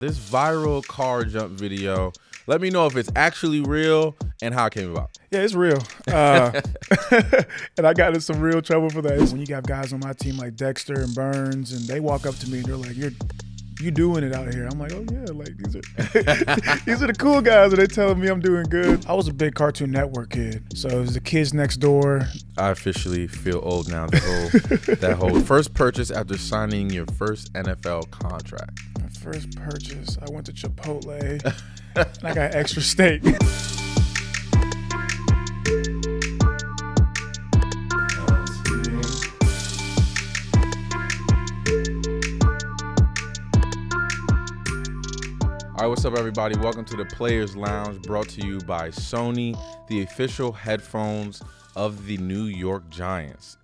This viral car jump video, let me know if it's actually real and how it came about. Yeah, it's real. And I got in some real trouble for that. When you got guys on my team like Dexter and Burns, and they walk up to me and they're like, you doing it out here. I'm like, oh yeah, like these are the cool guys, and they telling me I'm doing good. I was a big Cartoon Network kid, so it was the kids next door. I officially feel old now. That whole first purchase after signing your first NFL contract. My first purchase, I went to Chipotle and I got extra steak. All right, what's up, everybody? Welcome to the Players Lounge, brought to you by Sony, the official headphones of the New York Giants.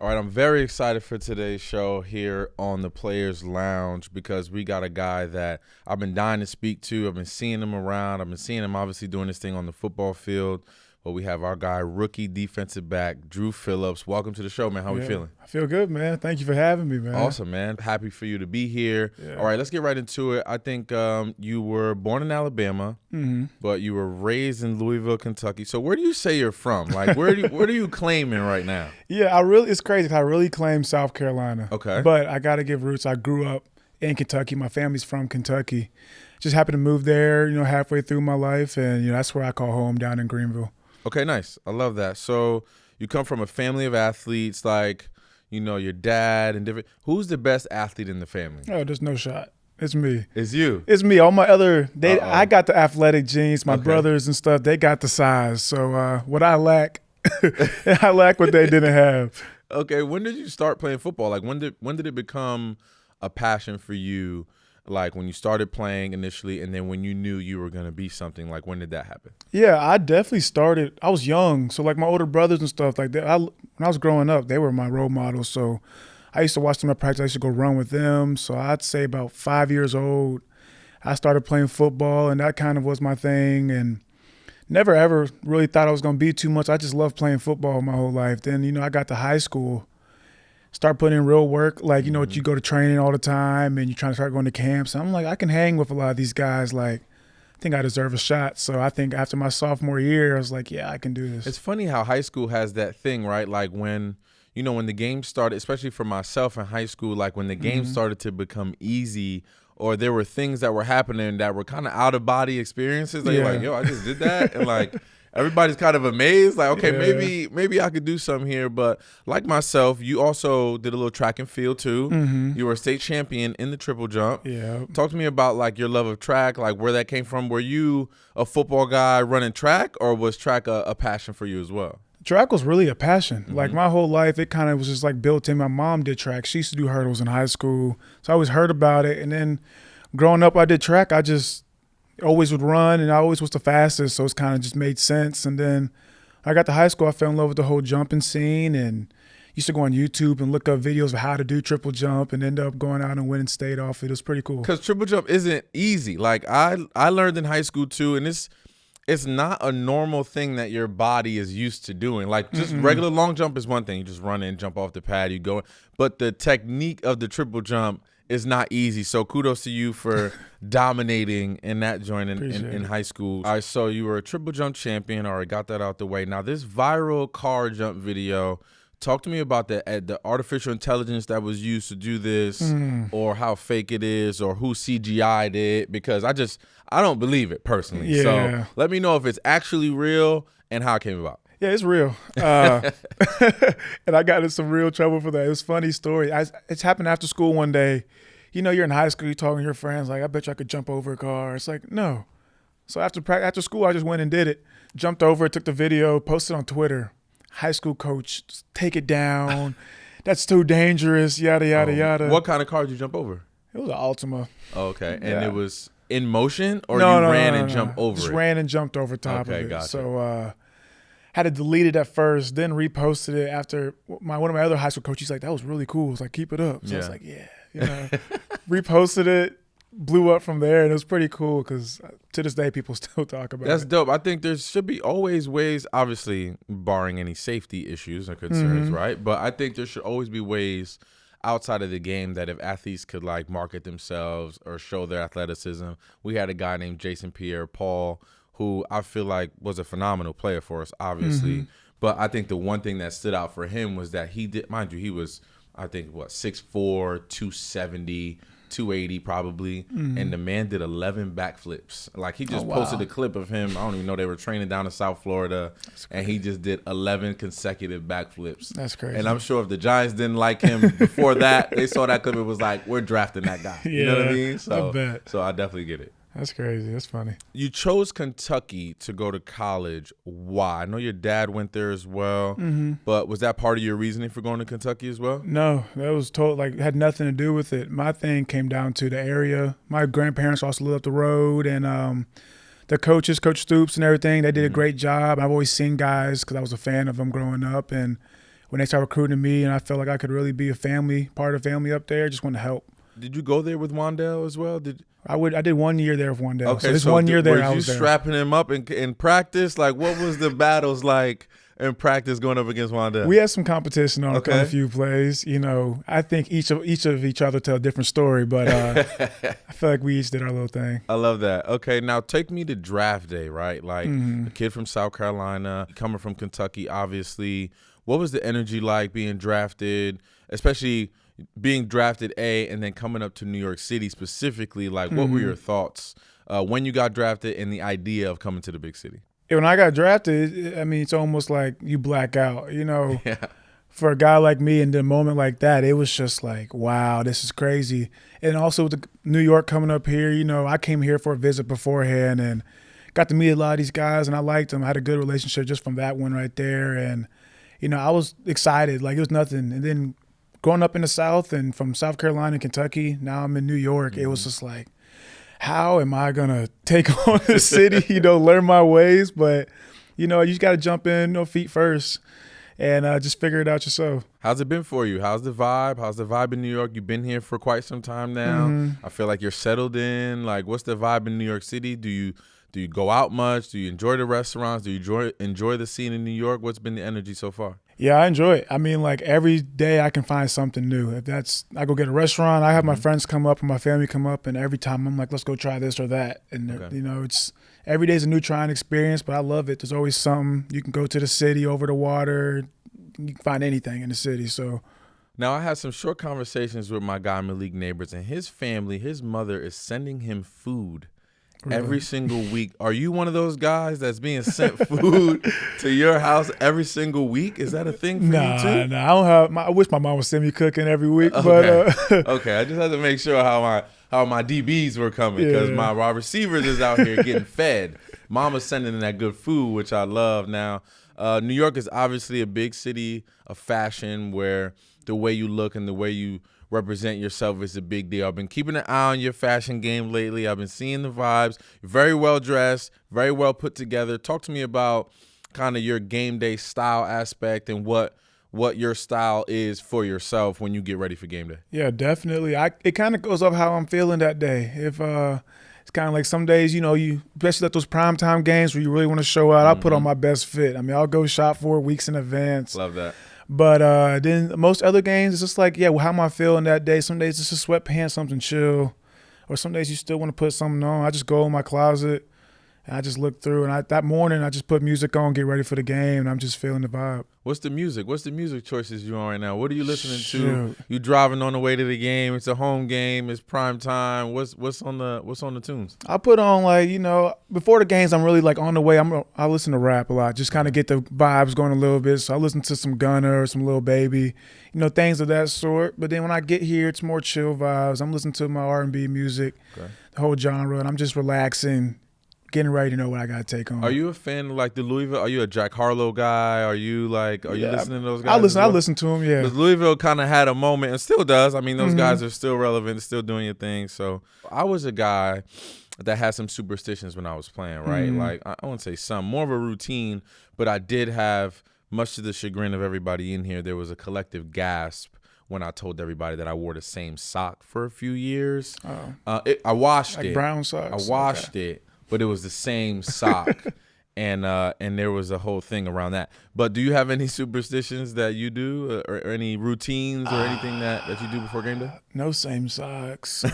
All right, I'm very excited for today's show here on the Players Lounge because we got a guy that I've been dying to speak to. I've been seeing him around. I've been seeing him obviously doing this thing on the football field. But we have our guy, rookie defensive back, Dru Phillips. Welcome to the show, man. How we feeling? I feel good, man. Thank you for having me, man. Awesome, man. Happy for you to be here. Yeah. All right, let's get right into it. I think you were born in Alabama, but you were raised in Louisville, Kentucky. So where do you say you're from? Like, where are you claiming right now? Yeah, it's crazy. I really claim South Carolina. Okay. But I got to give roots. I grew up in Kentucky. My family's from Kentucky. Just happened to move there, halfway through my life, and that's where I call home, down in Greenville. Okay, nice. I love that. So you come from a family of athletes, like, your dad and different. Who's the best athlete in the family? Oh, there's no shot. It's me. It's you. It's me. All my I got the athletic genes. My brothers and stuff, they got the size. So what I lack, I lack what they didn't have. Okay, when did you start playing football? Like, when did it become a passion for you? Like when you started playing initially, and then when you knew you were going to be something, like when did that happen? Yeah, I definitely started. I was young. So like my older brothers and stuff like that, when I was growing up, they were my role models. So I used to watch them at practice. I used to go run with them. So I'd say about 5 years old, I started playing football, and that kind of was my thing. And never ever really thought I was going to be too much. I just loved playing football my whole life. Then, I got to high school. Start putting in real work, like, you go to training all the time and you're trying to start going to camps. And I'm like, I can hang with a lot of these guys. Like, I think I deserve a shot. So I think after my sophomore year, I was like, yeah, I can do this. It's funny how high school has that thing, right? Like when the game started, especially for myself in high school, like when the game started to become easy, or there were things that were happening that were kind of out of body experiences. Like, you're like, yo, I just did that. And like, everybody's kind of amazed, like, okay, maybe I could do something here. But like myself, you also did a little track and field too. You were a state champion in the triple jump. Yeah. Talk to me about like your love of track, like where that came from. Were you a football guy running track, or was track a passion for you as well? Track was really a passion. Like my whole life, it kind of was just like built in. My mom did track. She used to do hurdles in high school. So I always heard about it. And then growing up, I did track. I just always would run, and I always was the fastest, so it's kind of just made sense. And then I got to high school, I fell in love with the whole jumping scene, and used to go on YouTube and look up videos of how to do triple jump, and end up going out and winning state off it. It was pretty cool. Because triple jump isn't easy. Like I learned in high school too, and it's not a normal thing that your body is used to doing. Like just regular long jump is one thing. You just run in, jump off the pad, you go. But the technique of the triple jump is not easy. So kudos to you for dominating in that joint in high school. All right, so you were a triple jump champion. All right, got that out the way. Now this viral car jump video, talk to me about the artificial intelligence that was used to do this, or how fake it is, or who CGI'd it, because I don't believe it personally. Yeah. So let me know if it's actually real and how it came about. Yeah, it's real. And I got in some real trouble for that. It was a funny story. It's happened after school one day. You're in high school, you're talking to your friends, like, I bet you I could jump over a car. It's like, no. So after school, I just went and did it. Jumped over, took the video, posted on Twitter. High school coach, just take it down. That's too dangerous, yada, yada, yada. What kind of car did you jump over? It was an Altima. Oh, okay. And it was in motion, or ran and jumped over just it? ran and jumped over top of it. Gotcha. So had to delete it at first, then reposted it after one of my other high school coaches. Like, that was really cool. It's like, keep it up. So I was like, reposted it, blew up from there, and it was pretty cool because to this day people still talk about it. That's dope. I think there should be always ways, obviously barring any safety issues or concerns, right? But I think there should always be ways outside of the game that if athletes could like market themselves or show their athleticism, we had a guy named Jason Pierre-Paul who I feel like was a phenomenal player for us, obviously. But I think the one thing that stood out for him was that he did, mind you, he was, I think, 6'4", 270, 280 probably, and the man did 11 backflips. Like he just posted a clip of him. I don't even know, they were training down in South Florida, and he just did 11 consecutive backflips. That's crazy. And I'm sure if the Giants didn't like him before that, they saw that clip, it was like, we're drafting that guy. You know what I mean? I bet. So I definitely get it. That's crazy. That's funny. You chose Kentucky to go to college. Why? I know your dad went there as well, but was that part of your reasoning for going to Kentucky as well? No, that was had nothing to do with it. My thing came down to the area. My grandparents also lived up the road, and the coaches, Coach Stoops and everything, they did a great job. I've always seen guys because I was a fan of them growing up, and when they started recruiting me, and I felt like I could really be part of family up there, just wanted to help. Did you go there with Wandale as well? I did 1 year there with Wandale. Okay, so this 1 year there, were I was you there. strapping him up in practice? Like, what was the battles like in practice going up against Wandale? We had some competition on a few plays. You know, I think each of each other tell a different story, but I feel like we each did our little thing. I love that. Okay, now take me to draft day, right? Like a kid from South Carolina, coming from Kentucky, obviously. What was the energy like being drafted, especially being drafted and then coming up to New York City specifically? Like, what were your thoughts when you got drafted and the idea of coming to the big city? When I got drafted, I mean, it's almost like you black out, you know. Yeah. For a guy like me in a moment like that, it was just like, wow, this is crazy. And also with New York coming up here, you know, I came here for a visit beforehand and got to meet a lot of these guys, and I liked them. I had a good relationship just from that one right there. And, you know, I was excited. Like, it was nothing. And then growing up in the South and from South Carolina and Kentucky, now I'm in New York, it was just like, how am I going to take on the city, you know, learn my ways? But, you know, you just got to jump in, you know, feet first, and just figure it out yourself. How's it been for you? How's the vibe? How's the vibe in New York? You've been here for quite some time now. I feel like you're settled in. Like, what's the vibe in New York City? Do you go out much? Do you enjoy the restaurants? Do you enjoy the scene in New York? What's been the energy so far? Yeah, I enjoy it. I mean, like, every day I can find something new. If that's, I go get a restaurant, I have my friends come up and my family come up, and every time I'm like, let's go try this or that. And, you know, it's every day's a new trying experience, but I love it. There's always something. You can go to the city, over the water. You can find anything in the city. So now, I had some short conversations with my guy, Malik Neighbors, and his family, his mother is sending him food every single week. Are you one of those guys that's being sent food to your house every single week? Is that a thing for you too? Nah, I don't have. I wish my mom would send me cooking every week. Okay. But okay, I just had to make sure how my DBs were coming, because my wide receivers is out here getting fed. Mama's sending in that good food, which I love. Now, New York is obviously a big city of fashion where the way you look and the way you represent yourself is a big deal. I've been keeping an eye on your fashion game lately. I've been seeing the vibes. You're very well dressed, very well put together. Talk to me about kind of your game day style aspect and what your style is for yourself when you get ready for game day. Yeah, definitely. It kind of goes off how I'm feeling that day. If it's kind of like some days, you know, you especially at those primetime games where you really want to show out, I'll put on my best fit. I mean, I'll go shop for weeks in advance. Love that. But then most other games, it's just like, yeah, well, how am I feeling that day? Some days it's just sweatpants, something chill. Or some days you still want to put something on. I just go in my closet and I just look through. And that morning I just put music on, get ready for the game, and I'm just feeling the vibe. What's the music? What's the music choices you on right now? What are you listening to? You driving on the way to the game. It's a home game. It's prime time. What's on the tunes? I put on, like, you know, before the games, I'm really like on the way. I listen to rap a lot, just kind of get the vibes going a little bit. So I listen to some Gunna or some Lil Baby, you know, things of that sort. But then when I get here, it's more chill vibes. I'm listening to my R&B music, the whole genre, and I'm just relaxing, getting ready to know what I got to take on. Are you a fan of, like, the Louisville? Are you a Jack Harlow guy? Are you listening to those guys? I listen to them, yeah. Because Louisville kind of had a moment and still does. I mean, those guys are still relevant, still doing your thing. So I was a guy that had some superstitions when I was playing, right? Like, I wouldn't say some, more of a routine, but I did have, much to the chagrin of everybody in here, there was a collective gasp when I told everybody that I wore the same sock for a few years. I washed like it. Brown socks? I washed it. But it was the same sock. and there was a whole thing around that. But do you have any superstitions that you do, or any routines or anything that you do before game day? No same socks.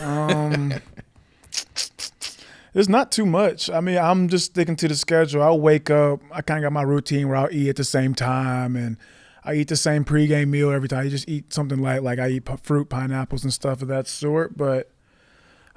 There's not too much. I mean, I'm just sticking to the schedule. I'll wake up. I kind of got my routine where I'll eat at the same time, and I eat the same pregame meal every time. I just eat something light, like I eat fruit, pineapples, and stuff of that sort. But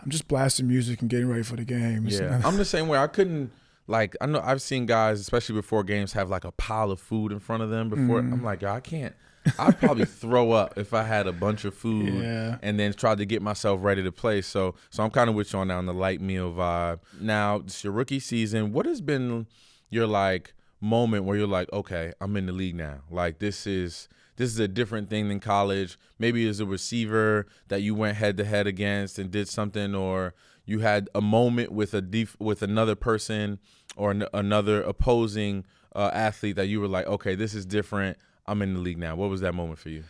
I'm just blasting music and getting ready for the games. Yeah, I'm the same way. I couldn't, like, I know I've seen guys, especially before games, have like a pile of food in front of them before. I'm like, yo, I can't. I'd probably throw up if I had a bunch of food and then tried to get myself ready to play. So I'm kind of with you on that, on the light meal vibe. Now, it's your rookie season. What has been your like moment where you're like, okay, I'm in the league now? Like this is a different thing than college. Maybe as a receiver that you went head to head against and did something, or you had a moment with with another person or another opposing athlete that you were like, okay, this is different. I'm in the league now. What was that moment for you?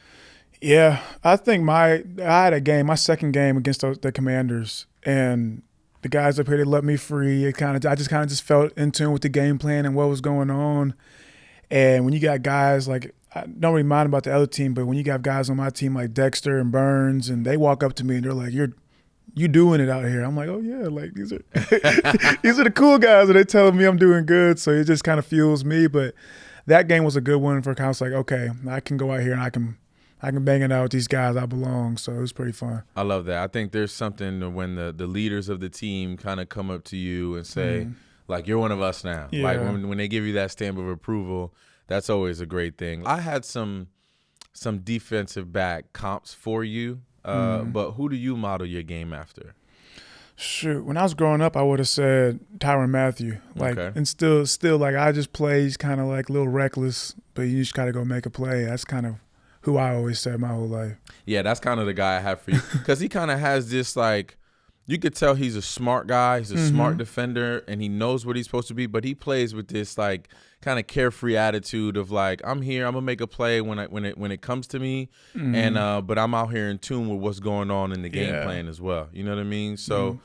Yeah, I think I had a game, my second game against the Commanders, and the guys up here, they let me free. I just kind of felt in tune with the game plan and what was going on. And when you got guys like, I don't really mind about the other team, but when you got guys on my team like Dexter and Burns, and they walk up to me and they're like, you doing it out here. I'm like, oh yeah, like these are these are the cool guys, and they telling me I'm doing good. So it just kind of fuels me. But that game was a good one for kind of like, okay, I can go out here and I can bang it out with these guys. I belong. So it was pretty fun. I love that. I think there's something when the leaders of the team kind of come up to you and say, like, you're one of us now. Yeah. Like when they give you that stamp of approval, that's always a great thing. I had some defensive back comps for you, but who do you model your game after? Shoot, when I was growing up, I would have said Tyrann Mathieu. Like, and still, like I just play. He's kind of like a little reckless, but you just gotta go make a play. That's kind of who I always said my whole life. Yeah, that's kind of the guy I have for you, because he kind of has this, like, you could tell he's a smart guy. He's a smart defender, and he knows what he's supposed to be. But he plays with this like kind of carefree attitude of like, I'm here. I'm gonna make a play when it comes to me, and but I'm out here in tune with what's going on in the game plan as well. You know what I mean? So,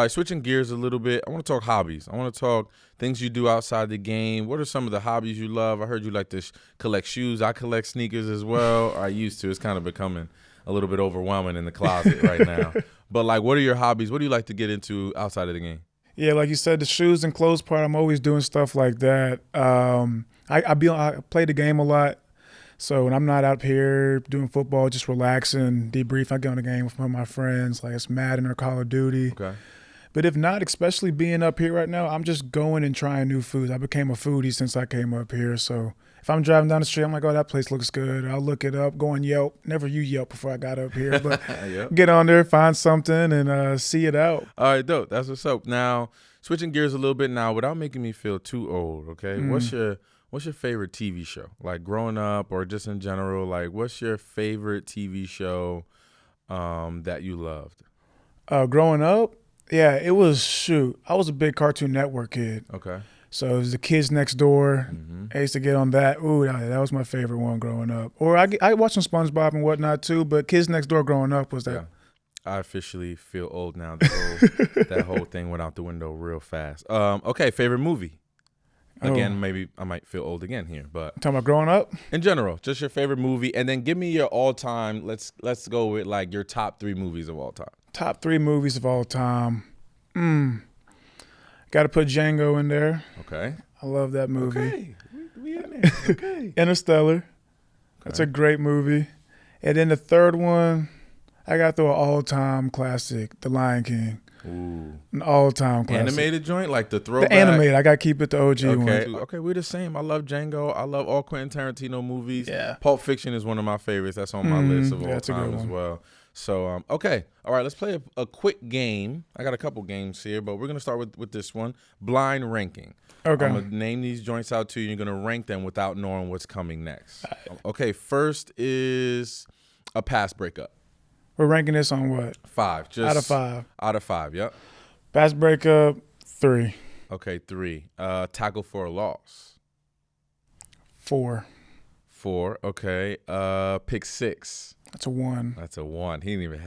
switching gears a little bit, I want to talk hobbies. I want to talk things you do outside the game. What are some of the hobbies you love? I heard you like to collect shoes. I collect sneakers as well. I used to. It's kind of becoming a little bit overwhelming in the closet right now. But like, what are your hobbies? What do you like to get into outside of the game? Yeah, like you said, the shoes and clothes part, I'm always doing stuff like that. I play the game a lot. So when I'm not out here doing football, just relaxing, debrief, I go on the game with my friends, like it's Madden or Call of Duty. Okay. But if not, especially being up here right now, I'm just going and trying new foods. I became a foodie since I came up here. So if I'm driving down the street, I'm like, oh, that place looks good. I'll look it up, go on Yelp. Never used Yelp before I got up here, but get on there, find something, and see it out. All right, dope. That's what's up. Now, switching gears a little bit now, without making me feel too old, okay? What's your favorite TV show? Like growing up or just in general, like what's your favorite TV show that you loved? Growing up, yeah, it was, I was a big Cartoon Network kid. Okay. So it was The Kids Next Door. I used to get on that. Ooh, that was my favorite one growing up. Or I watched some SpongeBob and whatnot too, but Kids Next Door growing up was that. Yeah. I officially feel old now. That whole thing went out the window real fast. Okay, favorite movie? Again, maybe I might feel old again here, but talking about growing up? In general, just your favorite movie, and then give me your all-time, let's go with like your top 3 movies of all time. Top 3 movies of all time. Got to put Django in there. Okay. I love that movie. Okay. We in there. Okay. Interstellar. Okay. That's a great movie. And then the third one, I got to throw an all-time classic, The Lion King. Ooh. An all-time classic. Animated joint, like the throwback? The animated. I got to keep it the OG one. Okay, we're the same. I love Django. I love all Quentin Tarantino movies. Yeah. Pulp Fiction is one of my favorites. That's on my list of all time as well. So, okay. All right, let's play a quick game. I got a couple games here, but we're going to start with this one. Blind ranking. Okay. I'm going to name these joints out to you. You're going to rank them without knowing what's coming next. Right. Okay, first is a pass breakup. We're ranking this on what? 5. Just out of 5. Out of 5, yep. Pass breakup, 3. Okay, 3. Tackle for a loss. 4. 4, okay. Pick 6. That's a 1. That's a 1. He didn't even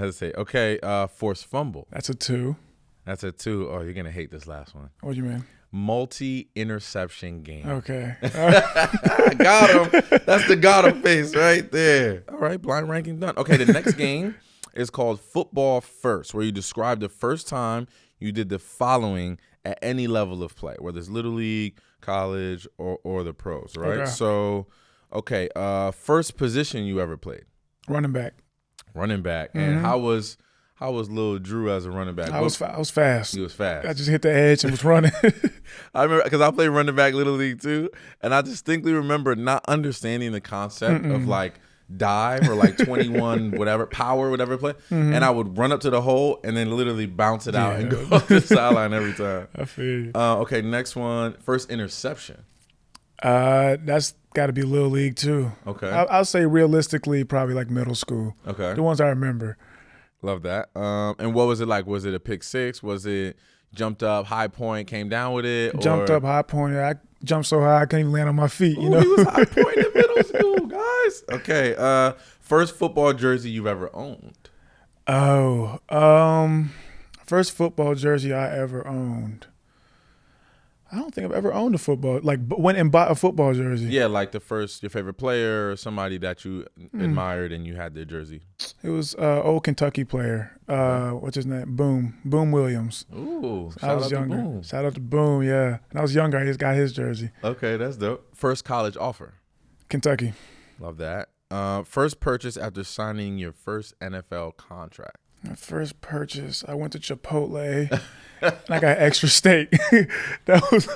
hesitate. Okay, forced fumble. That's a 2. That's a 2. Oh, you're going to hate this last one. What do you mean? multi-interception game. Okay. I got him. That's the got him face right there. All right, blind ranking done. Okay, the next game is called Football First, where you describe the first time you did the following at any level of play, whether it's Little League, college, or the pros, right? Okay. So, okay, first position you ever played? Running back. Running back. And how was Lil Drew as a running back? I was fast. He was fast. I just hit the edge and was running. I remember because I played running back Little League too, and I distinctly remember not understanding the concept of like dive or like 21 whatever power whatever play, and I would run up to the hole and then literally bounce it out and go up the sideline every time. I feel you. Okay, next one, first interception. That's got to be Little League too. Okay, I'll say realistically probably like middle school. Okay, the ones I remember. Love that. And what was it like? Was it a pick six? Was it jumped up, high point, came down with it? Jumped up, high point. I jumped so high I couldn't even land on my feet. You know, he was high point in middle school, guys. Okay. First football jersey you've ever owned? First football jersey I ever owned. I don't think I've ever owned a football, like went and bought a football jersey. Yeah, like your favorite player or somebody that you admired and you had their jersey. It was old Kentucky player. What's his name? Boom Williams. Ooh, I was younger. Boom. Shout out to Boom, yeah. And I was younger, I just got his jersey. Okay, that's dope. First college offer? Kentucky. Love that. First purchase after signing your first NFL contract? My first purchase, I went to Chipotle. And I got extra steak. That was.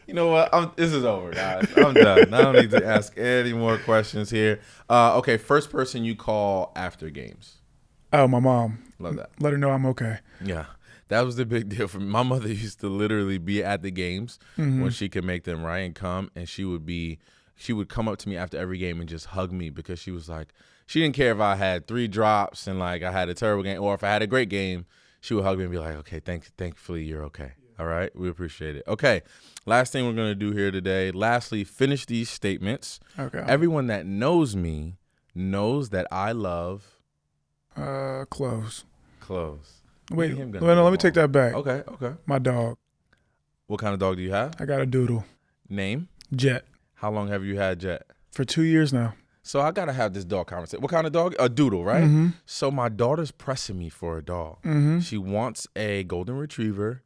You know what? This is over, guys. I'm done. I don't need to ask any more questions here. Okay, first person you call after games? Oh, my mom. Love that. Let her know I'm okay. Yeah, that was the big deal for me. My mother used to literally be at the games when she could make them right and come, and she would come up to me after every game and just hug me because she was like, she didn't care if I had 3 drops and like I had a terrible game or if I had a great game. She would hug me and be like, okay, thankfully you're okay. All right, we appreciate it. Okay, last thing we're going to do here today. Lastly, finish these statements. Okay. Everyone that knows me knows that I love clothes. Wait, no, let me take that back. Okay. My dog. What kind of dog do you have? I got a doodle. Name? Jet. How long have you had Jet? For 2 years now. So I got to have this dog conversation. What kind of dog? A doodle, right? So my daughter's pressing me for a dog. She wants a golden retriever,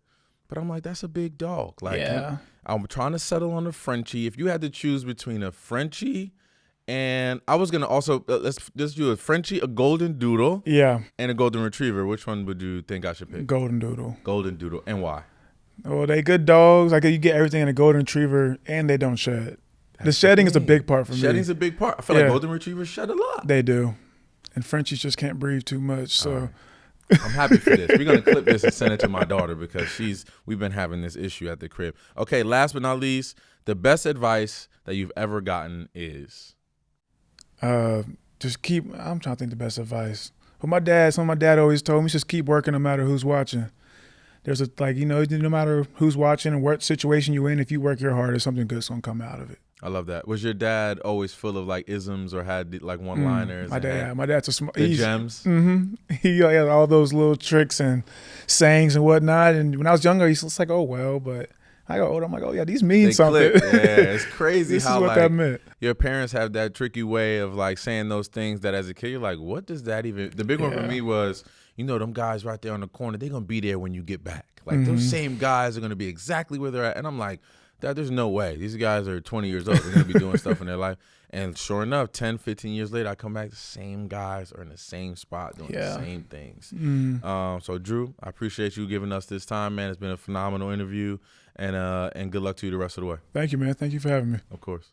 but I'm like, that's a big dog. Like, yeah. I'm trying to settle on a Frenchie. If you had to choose between a Frenchie and I was going to also, let's do a Frenchie, a golden doodle, and a golden retriever. Which one would you think I should pick? Golden doodle. Golden doodle. And why? Oh, they good dogs. Like you get everything in a golden retriever and they don't shed. The shedding is a big part for me. Shedding's a big part. I feel like golden retrievers shed a lot. They do. And Frenchies just can't breathe too much. So I'm happy for this. We're going to clip this and send it to my daughter because we've been having this issue at the crib. Okay, last but not least, the best advice that you've ever gotten is? Just keep, I'm trying to think the best advice. But my dad always told me, just keep working no matter who's watching. There's no matter who's watching and what situation you're in, if you work your hardest, something good's going to come out of it. I love that. Was your dad always full of like isms or had like one-liners? My dad's a smart. Gems. He had all those little tricks and sayings and whatnot. And when I was younger, he's just like, oh well. But I got older, I'm like, oh yeah, these mean something. Clip. Yeah, it's crazy this how is what like that meant. Your parents have that tricky way of like saying those things that as a kid you're like, what does that even? The big one for me was, them guys right there on the corner, they're gonna be there when you get back. Like those same guys are gonna be exactly where they're at. And I'm like, Dad, there's no way. These guys are 20 years old. They're going to be doing stuff in their life. And sure enough, 10, 15 years later, I come back, the same guys are in the same spot doing the same things. So, Drew, I appreciate you giving us this time, man. It's been a phenomenal interview. And good luck to you the rest of the way. Thank you, man. Thank you for having me. Of course.